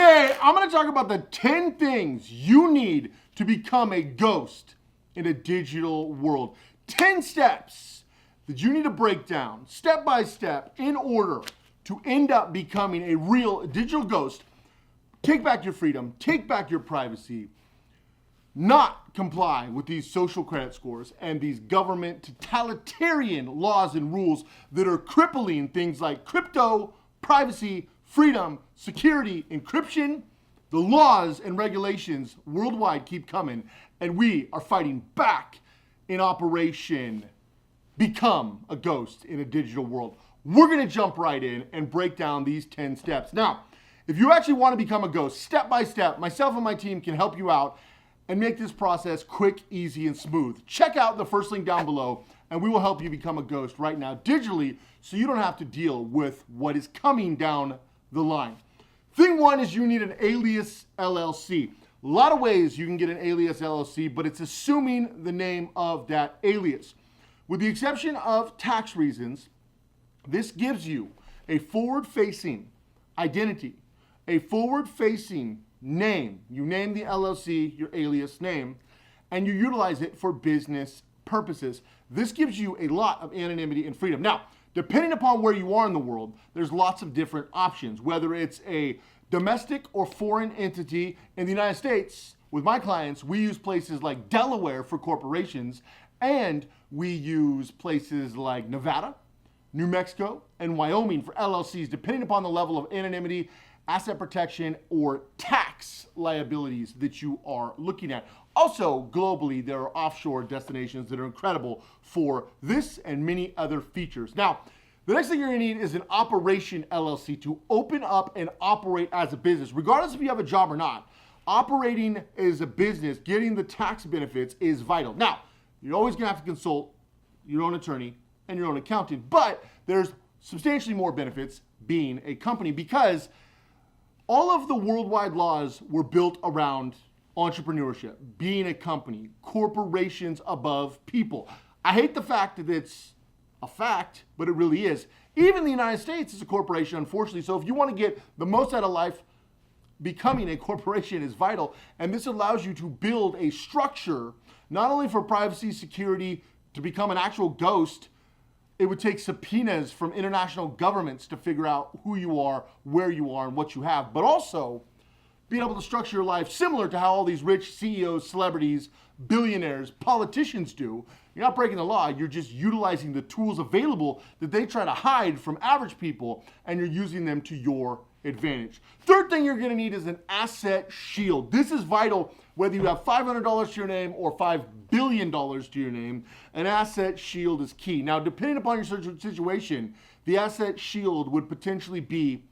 Today, I'm going to talk about the 10 things you need to become a ghost in a digital world. 10 steps that you need to break down step by step in order to end up becoming a real digital ghost. Take back your freedom, take back your privacy, not comply with these social credit scores and these government totalitarian laws and rules that are crippling things like crypto, privacy, freedom, security, encryption. The laws and regulations worldwide keep coming, and we are fighting back in Operation Become a Ghost in a Digital World. We're gonna jump right in and break down these 10 steps. Now, if you actually wanna become a ghost, step by step, myself and my team can help you out and make this process quick, easy, and smooth. Check out the first link down below, and we will help you become a ghost right now digitally so you don't have to deal with what is coming down the line. Thing one is you need an alias LLC. A lot of ways you can get an alias LLC, but it's assuming the name of that alias. With the exception of tax reasons, this gives you a forward-facing identity, a forward-facing name. You name the LLC your alias name, and you utilize it for business purposes. This gives you a lot of anonymity and freedom. Now, depending upon where you are in the world, there's lots of different options, whether it's a domestic or foreign entity. In the United States, with my clients, we use places like Delaware for corporations, and we use places like Nevada, New Mexico, and Wyoming for LLCs, depending upon the level of anonymity, asset protection, or tax liabilities that you are looking at. Also, globally, there are offshore destinations that are incredible for this and many other features. Now, the next thing you're gonna need is an operation LLC to open up and operate as a business. Regardless if you have a job or not, operating as a business, getting the tax benefits is vital. Now, you're always gonna have to consult your own attorney and your own accountant, but there's substantially more benefits being a company because all of the worldwide laws were built around entrepreneurship, being a company, corporations above people. I hate the fact that it's a fact, but it really is. Even the United States is a corporation, unfortunately. So if you want to get the most out of life, becoming a corporation is vital. And this allows you to build a structure, not only for privacy, security, to become an actual ghost. It would take subpoenas from international governments to figure out who you are, where you are, and what you have, but also being able to structure your life similar to how all these rich CEOs, celebrities, billionaires, politicians do. You're not breaking the law, you're just utilizing the tools available that they try to hide from average people, and you're using them to your advantage. Third thing you're gonna need is an asset shield. This is vital whether you have $500 to your name or $5 billion to your name. An asset shield is key. Now, depending upon your situation, the asset shield would potentially be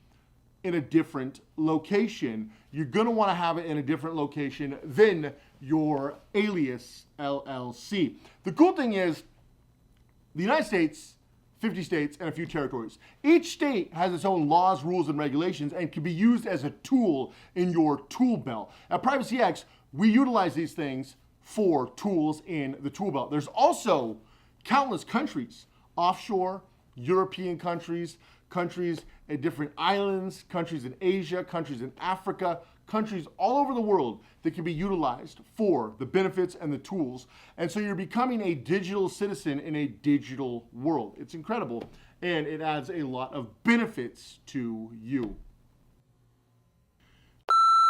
in a different location. You're gonna wanna have it in a different location than your alias LLC. The cool thing is, the United States, 50 states, and a few territories. Each state has its own laws, rules, and regulations and can be used as a tool in your tool belt. At PrivacyX, we utilize these things for tools in the tool belt. There's also countless countries, offshore, European countries, countries at different islands, countries in Asia, countries in Africa, countries all over the world that can be utilized for the benefits and the tools. And so you're becoming a digital citizen in a digital world. It's incredible, and it adds a lot of benefits to you.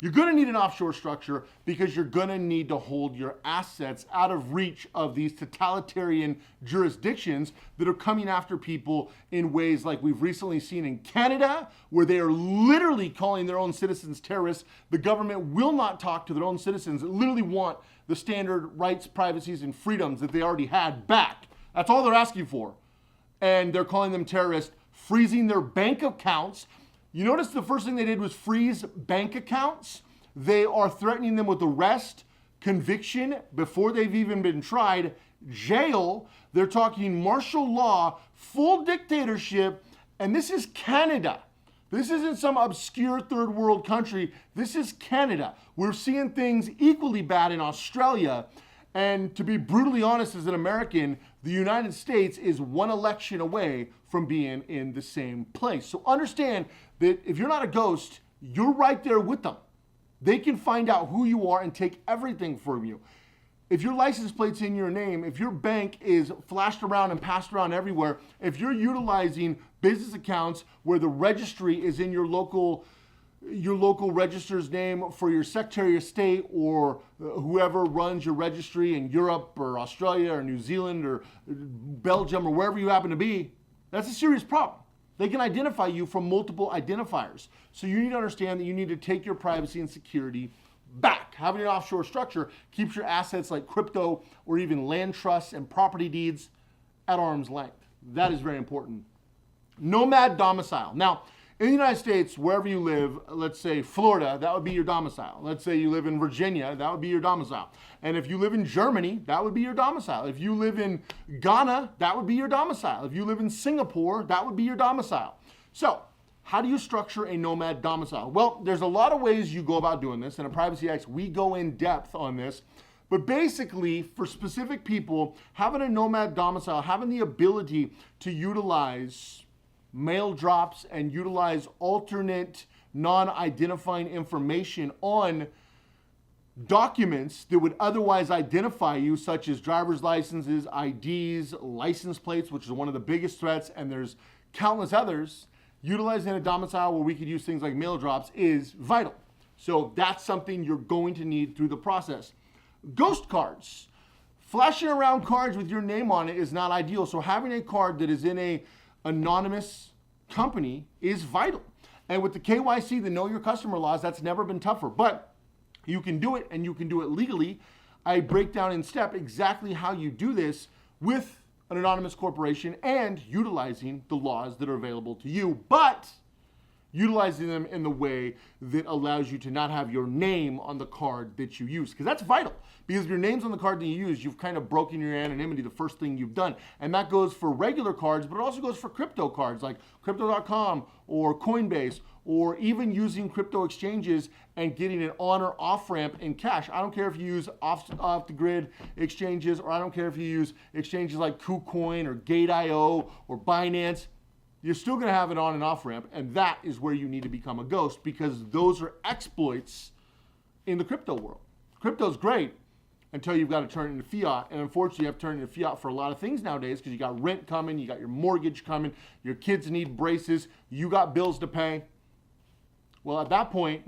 You're gonna need an offshore structure because you're gonna need to hold your assets out of reach of these totalitarian jurisdictions that are coming after people in ways like we've recently seen in Canada, where they are literally calling their own citizens terrorists. The government will not talk to their own citizens that literally want the standard rights, privacies, and freedoms that they already had back. That's all they're asking for. And they're calling them terrorists, freezing their bank accounts. You notice the first thing they did was freeze bank accounts. They are threatening them with arrest, conviction before they've even been tried, jail. They're talking martial law, full dictatorship, and this is Canada. This isn't some obscure third world country. This is Canada. We're seeing things equally bad in Australia. And to be brutally honest, as an American, the United States is one election away from being in the same place. So understand that if you're not a ghost, you're right there with them. They can find out who you are and take everything from you. If your license plate's in your name, if your bank is flashed around and passed around everywhere, if you're utilizing business accounts where the registry is in your local register's name for your Secretary of State or whoever runs your registry in Europe or Australia or New Zealand or Belgium or wherever you happen to be, that's a serious problem. They can identify you from multiple identifiers. So you need to understand that you need to take your privacy and security back. Having an offshore structure keeps your assets like crypto or even land trusts and property deeds at arm's length. That is very important. Nomad domicile. Now, in the United States, wherever you live, let's say Florida, that would be your domicile. Let's say you live in Virginia, that would be your domicile. And if you live in Germany, that would be your domicile. If you live in Ghana, that would be your domicile. If you live in Singapore, that would be your domicile. So, how do you structure a nomad domicile? Well, there's a lot of ways you go about doing this, and in Privacy X, we go in depth on this. But basically, for specific people, having a nomad domicile, having the ability to utilize mail drops and utilize alternate non-identifying information on documents that would otherwise identify you, such as driver's licenses, IDs, license plates, which is one of the biggest threats, and there's countless others. Utilizing a domicile where we could use things like mail drops is vital. So that's something you're going to need through the process. Ghost cards. Flashing around cards with your name on it is not ideal. So having a card that is in a anonymous company is vital. And with the KYC, the Know Your Customer laws, that's never been tougher. But you can do it, and you can do it legally. I break down in step exactly how you do this with an anonymous corporation and utilizing the laws that are available to you, but utilizing them in the way that allows you to not have your name on the card that you use, because that's vital. Because if your name's on the card that you use, you've kind of broken your anonymity the first thing you've done. And that goes for regular cards, but it also goes for crypto cards like crypto.com or Coinbase, or even using crypto exchanges and getting an on or off ramp in cash. I don't care if you use off the grid exchanges, or I don't care if you use exchanges like KuCoin or Gate.io or Binance. You're still going to have an on and off ramp, and that is where you need to become a ghost, because those are exploits in the crypto world. Crypto's great until you've got to turn it into fiat, and unfortunately you have to turn it into fiat for a lot of things nowadays, because you got rent coming, you got your mortgage coming, your kids need braces, you got bills to pay. Well, at that point,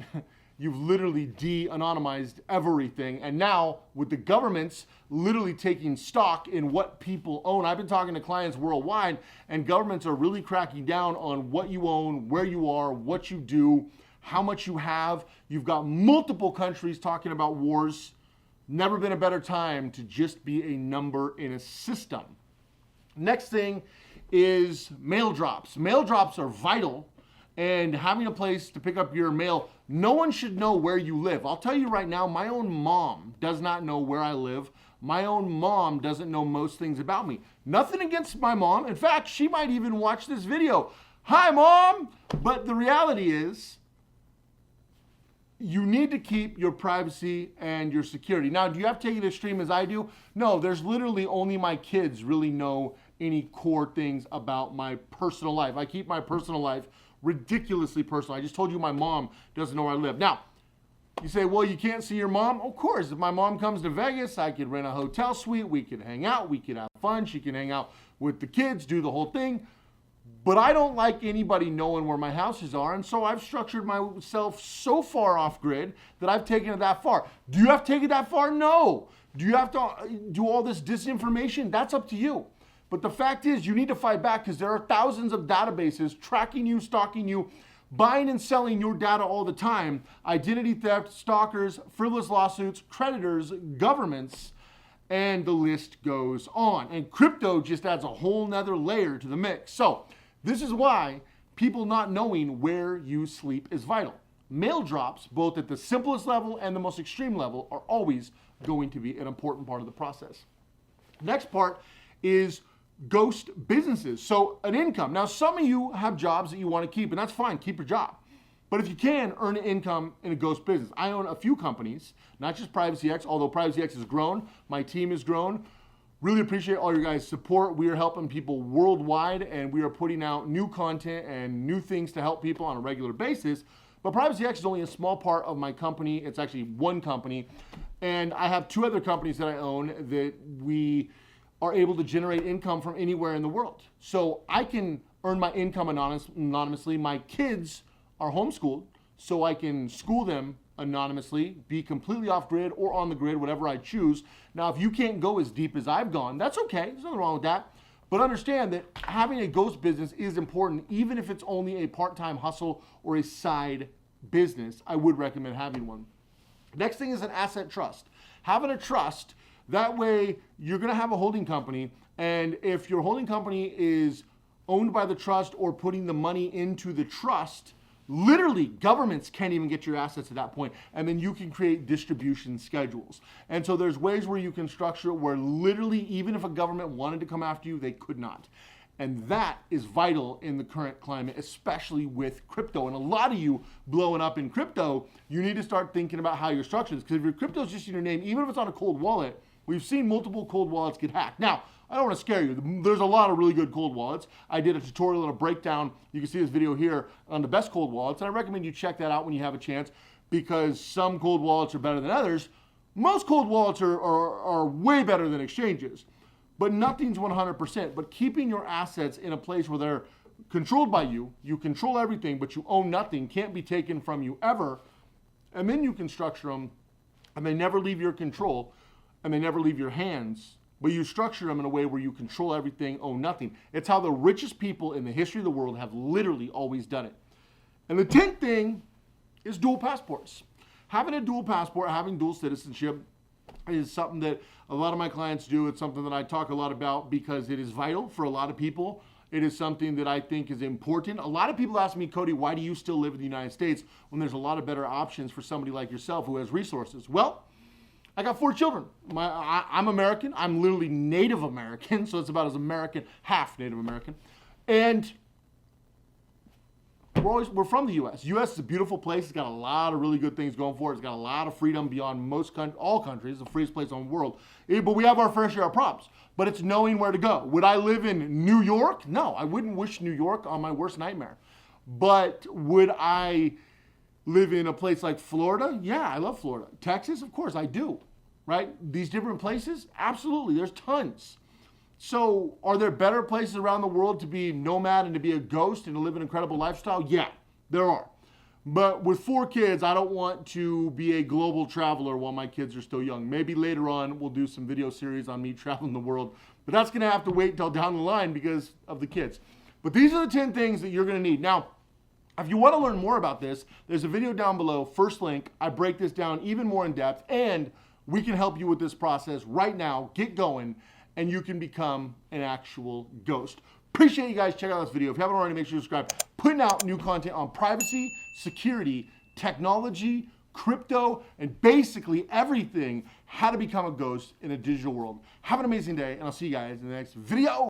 you've literally de-anonymized everything. And now, with the governments literally taking stock in what people own, I've been talking to clients worldwide, and governments are really cracking down on what you own, where you are, what you do, how much you have. You've got multiple countries talking about wars. Never been a better time to just be a number in a system. Next thing is mail drops. Mail drops are vital. And having a place to pick up your mail, no one should know where you live. I'll tell you right now, my own mom does not know where I live. My own mom doesn't know most things about me. Nothing against my mom. In fact, she might even watch this video. Hi, Mom! But the reality is, you need to keep your privacy and your security. Now, do you have to take it as extreme as I do? No, there's literally only my kids really know any core things about my personal life. I keep my personal life ridiculously personal. I just told you my mom doesn't know where I live. Now, you say, well, you can't see your mom? Of course, if my mom comes to Vegas, I could rent a hotel suite, we could hang out, we could have fun, she can hang out with the kids, do the whole thing. But I don't like anybody knowing where my houses are, and so I've structured myself so far off grid that I've taken it that far. Do you have to take it that far? No. Do you have to do all this disinformation? That's up to you. But the fact is, you need to fight back, because there are thousands of databases tracking you, stalking you, buying and selling your data all the time. Identity theft, stalkers, frivolous lawsuits, creditors, governments, and the list goes on. And crypto just adds a whole nother layer to the mix. So this is why people not knowing where you sleep is vital. Mail drops, both at the simplest level and the most extreme level, are always going to be an important part of the process. Next part is ghost businesses. So an income. Now, some of you have jobs that you want to keep, and that's fine. Keep your job. But if you can, earn an income in a ghost business. I own a few companies, not just Privacy X, although Privacy X has grown. My team has grown. Really appreciate all your guys' support. We are helping people worldwide, and we are putting out new content and new things to help people on a regular basis. But Privacy X is only a small part of my company. It's actually one company. And I have 2 other companies that I own that we are able to generate income from anywhere in the world. So I can earn my income anonymously. My kids are homeschooled, so I can school them anonymously, be completely off grid or on the grid, whatever I choose. Now, if you can't go as deep as I've gone, that's okay. There's nothing wrong with that. But understand that having a ghost business is important, even if it's only a part-time hustle or a side business. I would recommend having one. Next thing is an asset trust. Having a trust, that way you're going to have a holding company, and if your holding company is owned by the trust or putting the money into the trust, literally governments can't even get your assets at that point, and then you can create distribution schedules. And so there's ways where you can structure it where literally even if a government wanted to come after you, they could not. And that is vital in the current climate, especially with crypto. And a lot of you blowing up in crypto, you need to start thinking about how you're structured. Because if your crypto is just in your name, even if it's on a cold wallet, we've seen multiple cold wallets get hacked. Now, I don't want to scare you. There's a lot of really good cold wallets. I did a tutorial and a breakdown. You can see this video here on the best cold wallets. And I recommend you check that out when you have a chance, because some cold wallets are better than others. Most cold wallets are way better than exchanges. But nothing's 100%. But keeping your assets in a place where they're controlled by you, you control everything, but you own nothing, can't be taken from you ever, and then you can structure them, and they never leave your control, and they never leave your hands, but you structure them in a way where you control everything, own nothing. It's how the richest people in the history of the world have literally always done it. And the 10th thing is dual passports. Having a dual passport, having dual citizenship, is something that a lot of my clients do. It's something that I talk a lot about because it is vital for a lot of people. It is something that I think is important. A lot of people ask me, Cody, why do you still live in the United States when there's a lot of better options for somebody like yourself who has resources? Well, I got 4 children. I'm American. I'm literally Native American, so it's about as American, half Native American. And we're from the U.S. U.S. is a beautiful place. It's got a lot of really good things going for it. It's got a lot of freedom beyond all countries. It's the freest place in the world. But we have our fair share of problems. But it's knowing where to go. Would I live in New York? No, I wouldn't wish New York on my worst nightmare. But would I live in a place like Florida? Yeah, I love Florida. Texas? Of course, I do. Right? These different places? Absolutely. There's tons. So are there better places around the world to be nomad and to be a ghost and to live an incredible lifestyle? Yeah, there are. But with 4 kids, I don't want to be a global traveler while my kids are still young. Maybe later on we'll do some video series on me traveling the world. But that's going to have to wait until down the line because of the kids. But these are the 10 things that you're going to need. Now, if you want to learn more about this, there's a video down below, first link. I break this down even more in depth, and we can help you with this process right now. Get going, and you can become an actual ghost. Appreciate you guys checking out this video. If you haven't already, make sure you subscribe. Putting out new content on privacy, security, technology, crypto, and basically everything, how to become a ghost in a digital world. Have an amazing day, and I'll see you guys in the next video.